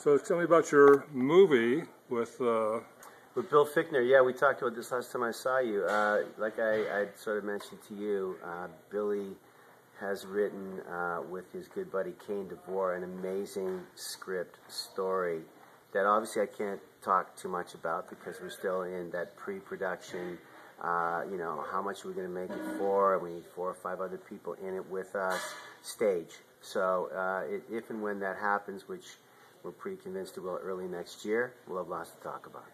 So tell me about your movie with Bill Fichtner. Yeah, we talked about this last time I saw you. Like I sort of mentioned to you, Billy has written with his good buddy Kane DeVore an amazing script story that obviously I can't talk too much about because we're still in that pre-production. How much are we going to make it for? We need 4 or 5 other people in it with us. Stage. So if and when that happens, which we're pretty convinced it will early next year, we'll have lots to talk about.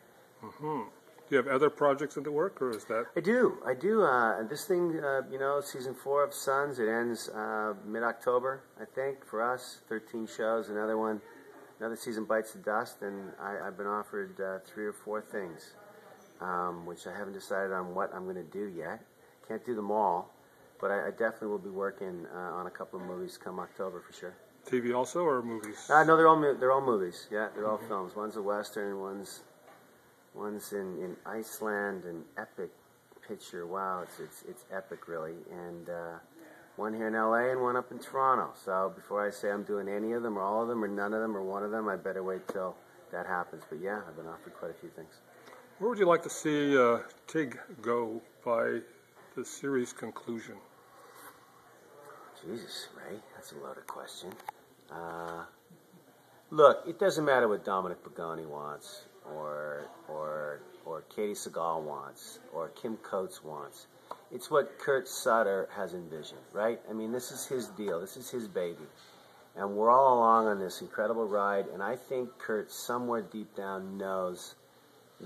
Mm-hmm. Do you have other projects in the work, or is that? I do. This thing, season 4 of Sons, it ends mid-October, I think, for us. 13 shows, another season bites the dust, and I've been offered 3 or 4 things, which I haven't decided on what I'm going to do yet. Can't do them all, but I definitely will be working on a couple of movies come October for sure. TV also, or movies? No, they're all movies. Yeah, they're all films. One's a Western, one's in Iceland, an epic picture. Wow, it's epic, really. And one here in LA and one up in Toronto. So before I say I'm doing any of them, or all of them, or none of them, or one of them, I better wait till that happens. But yeah, I've been offered quite a few things. Where would you like to see Tig go by the series conclusion? Jesus, Ray, that's a loaded question. Look, it doesn't matter what Dominic Pagani wants, or Katie Seagal wants, or Kim Coates wants. It's what Kurt Sutter has envisioned, right? I mean, this is his deal. This is his baby. And we're all along on this incredible ride, and I think Kurt, somewhere deep down, knows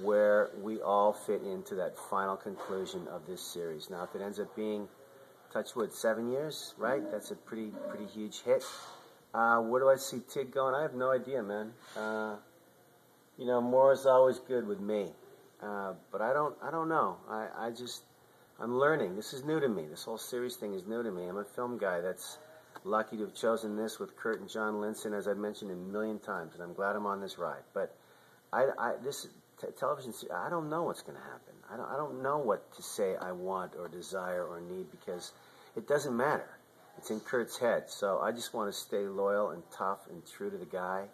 where we all fit into that final conclusion of this series. Now, if it ends up being, touch wood, 7 years, right? That's a pretty huge hit. Where do I see Tig going? I have no idea, man. More is always good with me. But I don't know. I'm learning. This is new to me. This whole series thing is new to me. I'm a film guy that's lucky to have chosen this with Kurt and John Linson, as I've mentioned a million times, and I'm glad I'm on this ride. But this television series, I don't know what's going to happen. I don't know what to say I want or desire or need, because it doesn't matter. It's in Kurt's head. So I just want to stay loyal and tough and true to the guy,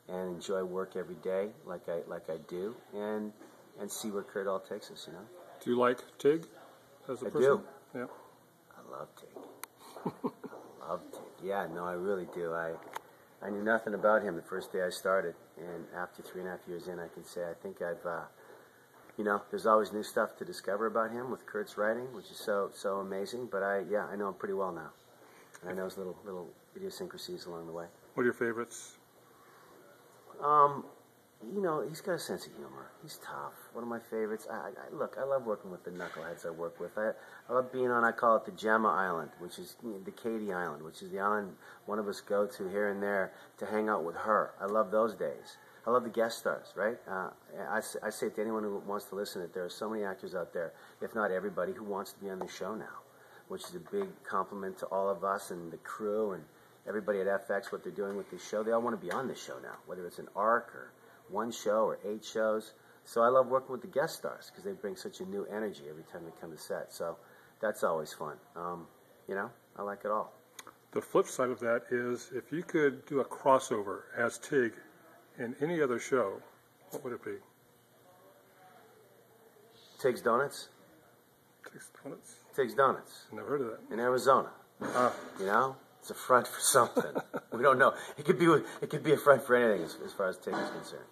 and enjoy work every day like I do, and see where Kurt all takes us. Do you like Tig as a person? I do. Yeah. I love Tig. I love Tig. Yeah, no, I really do. I knew nothing about him the first day I started, and after 3.5 years in, I can say I think I've, there's always new stuff to discover about him with Kurt's writing, which is so amazing. But I know him pretty well now, and I know his little idiosyncrasies along the way. What are your favorites? He's got a sense of humor. He's tough. One of my favorites. I love working with the knuckleheads I work with. I love being on, I call it the Gemma Island, which is the Katie Island, which is the island one of us go to here and there to hang out with her. I love those days. I love the guest stars, right? I say to anyone who wants to listen that there are so many actors out there, if not everybody, who wants to be on the show now, which is a big compliment to all of us and the crew and everybody at FX, what they're doing with this show. They all want to be on this show now, whether it's an arc or one show or 8 shows. So I love working with the guest stars because they bring such a new energy every time they come to set. So that's always fun. I like it all. The flip side of that is, if you could do a crossover as Tig in any other show, what would it be? Tig's Donuts. Tig's Donuts? Tig's Donuts. Never heard of that. In Arizona. It's a front for something. We don't know. It could be a front for anything as far as Tig is concerned.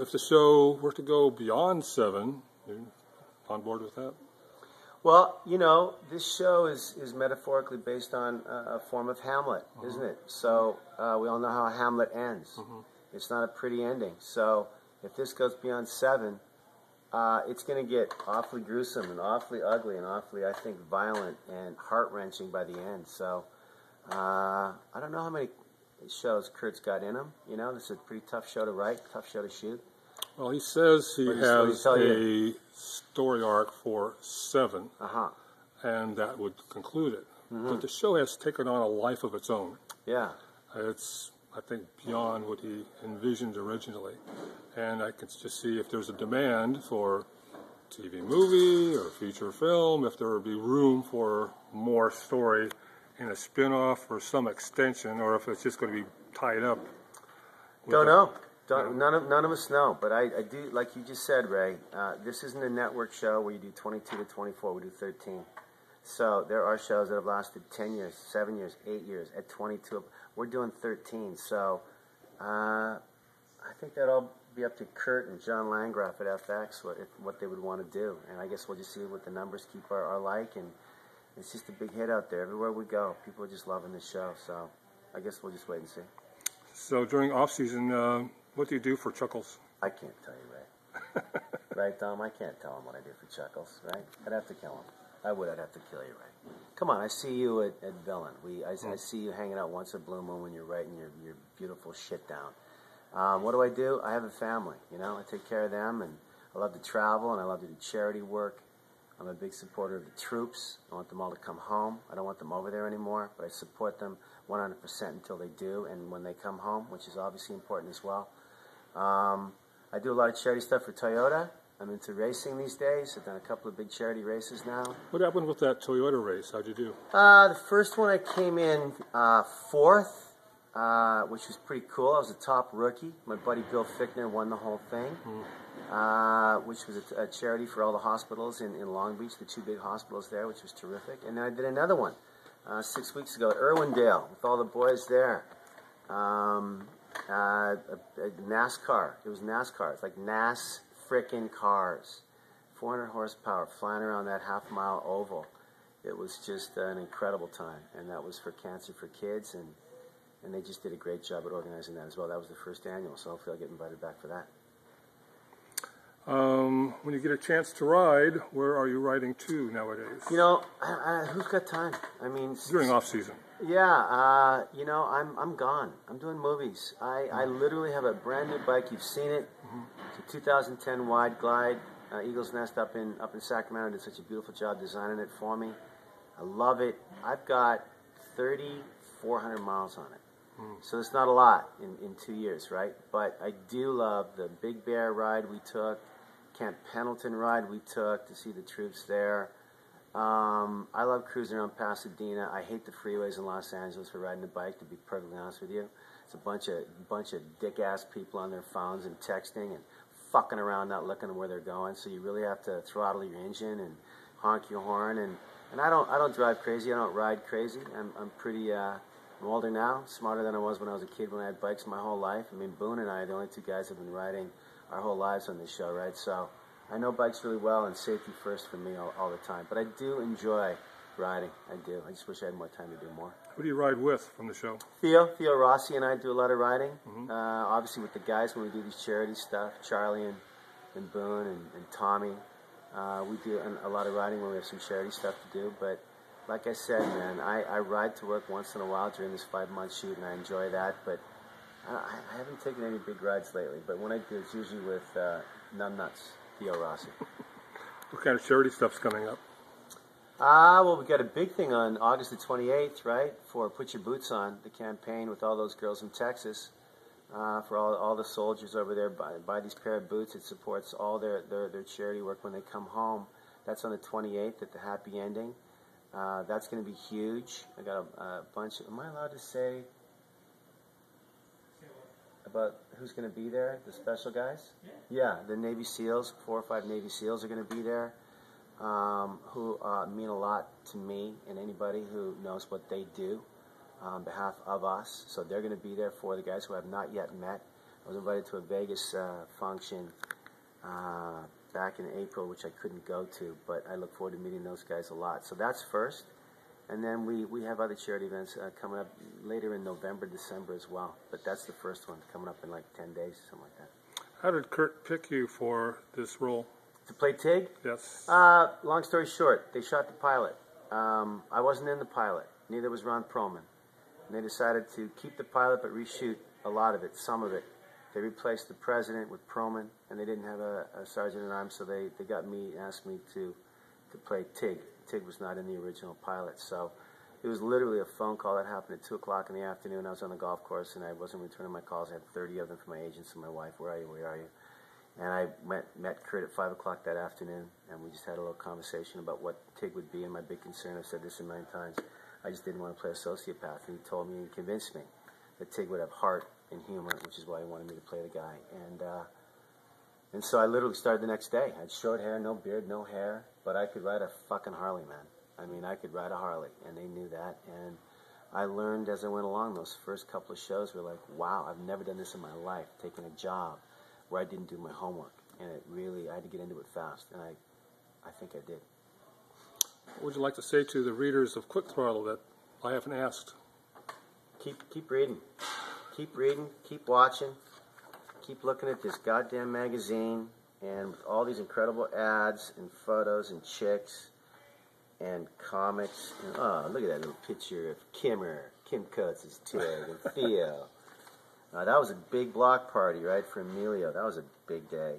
If the show were to go beyond 7, you on board with that? Well, this show is metaphorically based on a form of Hamlet, isn't it? So we all know how Hamlet ends. It's not a pretty ending. So if this goes beyond 7, it's going to get awfully gruesome and awfully ugly and awfully, I think, violent and heart-wrenching by the end. So I don't know how many shows Kurt's got in him. This is a pretty tough show to write, tough show to shoot. Well, he says he has a story arc for 7, and that would conclude it. But the show has taken on a life of its own. Yeah. It's, I think, beyond what he envisioned originally. And I can just see if there's a demand for TV movie or feature film, if there would be room for more story in a spin-off or some extension, or if it's just going to be tied up Don't know. None of us know. But I do, like you just said, Ray, this isn't a network show where you do 22 to 24. We do 13. So there are shows that have lasted 10 years, 7 years, 8 years, at 22. We're doing 13. So I think that'll be up to Kurt and John Landgraf at FX what they would want to do. And I guess we'll just see what the numbers keep are like. And it's just a big hit out there. Everywhere we go, people are just loving the show. So I guess we'll just wait and see. So during off-season, what do you do for Chuckles? I can't tell you, Ray. Right, Tom? I can't tell him what I do for Chuckles, right? I'd have to kill him. I'd have to kill you, Ray. Come on, I see you at Villain. I see you hanging out once a blue moon when you're writing your beautiful shit down. What do? I have a family, you know. I take care of them, and I love to travel, and I love to do charity work. I'm a big supporter of the troops. I want them all to come home. I don't want them over there anymore, but I support them 100% until they do, and when they come home, which is obviously important as well. I do a lot of charity stuff for Toyota. I'm into racing these days. I've done a couple of big charity races now. What happened with that Toyota race? How'd you do? The first one I came in fourth, which was pretty cool. I was a top rookie. My buddy Bill Fichtner won the whole thing, which was a charity for all the hospitals in Long Beach, the two big hospitals there, which was terrific. And then I did another one 6 weeks ago at Irwindale with all the boys there. NASCAR. It was NASCAR. It's like NAS frickin' cars. 400 horsepower flying around that half-mile oval. It was just an incredible time. And that was for Cancer for Kids. And they just did a great job at organizing that as well. That was the first annual, so hopefully I'll get invited back for that. When you get a chance to ride, where are you riding to nowadays? You know, who's got time? I mean... During off-season. Yeah, you know, I'm gone. I'm doing movies. I literally have a brand new bike. You've seen it. It's a 2010 Wide Glide Eagle's Nest up in Sacramento. Did such a beautiful job designing it for me. I love it. I've got 3,400 miles on it. So it's not a lot in 2 years, right? But I do love the Big Bear ride we took, Camp Pendleton ride we took to see the troops there. I love cruising around Pasadena. I hate the freeways in Los Angeles for riding a bike, to be perfectly honest with you. It's a bunch of dick-ass people on their phones and texting and fucking around, not looking at where they're going. So you really have to throttle your engine and honk your horn. And I don't drive crazy. I don't ride crazy. I'm pretty... I'm older now, smarter than I was when I was a kid when I had bikes my whole life. I mean, Boone and I are the only two guys who have been riding our whole lives on this show, right? So I know bikes really well, and safety first for me all the time. But I do enjoy riding. I do. I just wish I had more time to do more. Who do you ride with from the show? Theo Rossi and I do a lot of riding. Obviously with the guys when we do these charity stuff, Charlie and Boone and Tommy. We do a lot of riding when we have some charity stuff to do, but like I said, man, I ride to work once in a while during this 5-month shoot, and I enjoy that. But I haven't taken any big rides lately. But when I do, it's usually with Numbnuts, Theo Rossi. What kind of charity stuff's coming up? Well, we got a big thing on August the 28th, right? For Put Your Boots On, the campaign with all those girls in Texas. For all the soldiers over there, buy these pair of boots. It supports all their charity work when they come home. That's on the 28th at the Happy Ending. That's going to be huge. I got a bunch. Am I allowed to say about who's going to be there? The special guys? Yeah, the Navy SEALs. 4 or 5 Navy SEALs are going to be there, who mean a lot to me and anybody who knows what they do on behalf of us. So they're going to be there for the guys who I have not yet met. I was invited to a Vegas function back in April, which I couldn't go to, but I look forward to meeting those guys a lot. So that's first. And then we have other charity events coming up later in November, December as well. But that's the first one coming up in like 10 days, something like that. How did Kurt pick you for this role? To play Tig? Yes. Long story short, they shot the pilot. I wasn't in the pilot. Neither was Ron Perlman. And they decided to keep the pilot but reshoot a lot of it, some of it. They replaced the president with Perlman, and they didn't have a sergeant-at-arms, so they got me, asked me to play Tig. Tig was not in the original pilot, so it was literally a phone call that happened at 2 o'clock in the afternoon. I was on the golf course, and I wasn't returning my calls. I had 30 of them from my agents and my wife. Where are you? Where are you? And I met Kurt at 5 o'clock that afternoon, and we just had a little conversation about what Tig would be, and my big concern, I've said this a million times, I just didn't want to play a sociopath, and he told me and convinced me that Tig would have heart in humor, which is why he wanted me to play the guy. And so I literally started the next day. I had short hair, no beard, no hair, but I could ride a fucking Harley, man. I mean, I could ride a Harley, and they knew that. And I learned as I went along. Those first couple of shows were like, wow, I've never done this in my life, taking a job where I didn't do my homework. And it really, I had to get into it fast, and I think I did. What would you like to say to the readers of Quick Throttle that I haven't asked? Keep reading. Keep reading. Keep watching. Keep looking at this goddamn magazine, and with all these incredible ads and photos and chicks and comics. And, oh, look at that little picture of Kim Coates as Tig, and Theo. That was a big block party, right, for Emilio. That was a big day.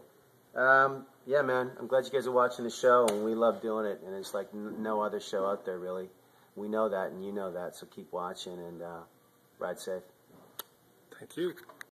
Yeah, man, I'm glad you guys are watching the show, and we love doing it, and it's like no other show out there, really. We know that, and you know that, so keep watching, and ride safe. Thank you.